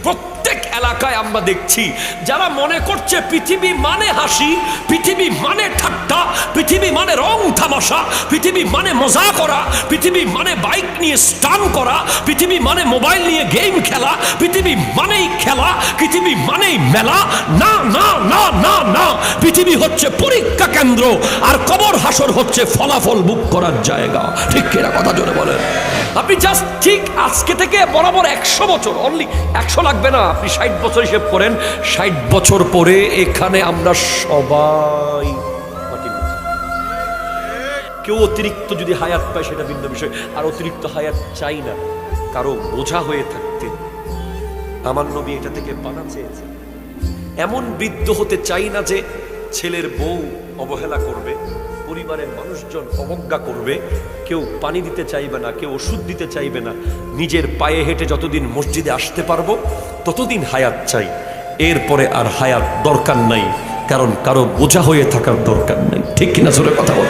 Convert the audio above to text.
প্রত্যেক এলাকায় আমরা দেখছি যারা মনে করছে পৃথিবী মানে হাসি, পৃথিবী মানে ঠাট্টা, পৃথিবী মানে রং তামাশা, পৃথিবী মানে মজা করা, পৃথিবী মানে বাইক নিয়ে স্টান করা, পৃথিবী মানে মোবাইল নিয়ে গেম খেলা, পৃথিবী মানেই খেলা, পৃথিবী মানেই মেলা। না না না না না, পৃথিবী হচ্ছে পরীক্ষা কেন্দ্র, আর কবর হাসর হচ্ছে ফলাফল বুক করার জায়গা। ঠিক কিনা কথা জোরে বলেন। আপনি জাস্ট ঠিক আজকে থেকে বরাবর 100 বছর, অনলি 100 লাগবে না, আপনি 60 বছর হিসেব করেন। 60 বছর পরে এখানে আমরা সবাই কেউ অতিরিক্ত যদি হায়াত পায় সেটা ভিন্ন বিষয়, আর অতিরিক্ত হায়াত চাই না কারো বোঝা হয়ে থাকতে। আমার নবী এটা থেকে বাঁচা চেয়েছে। এমন বৃদ্ধ হতে চাই না যে ছেলের বউ অবহেলা করবে, পরিবারের মানুষজন অবজ্ঞা করবে, কেউ পানি দিতে চাইবে না, কেউ ওষুধ দিতে চাইবে না। নিজের পায়ে হেঁটে যতদিন মসজিদে আসতে পারবো ততদিন হায়াত চাই, এরপরে আর হায়াত দরকার নাই, কারণ কারো বোঝা হয়ে থাকার দরকার নাই। ঠিক কিনা জোরে কথা বল।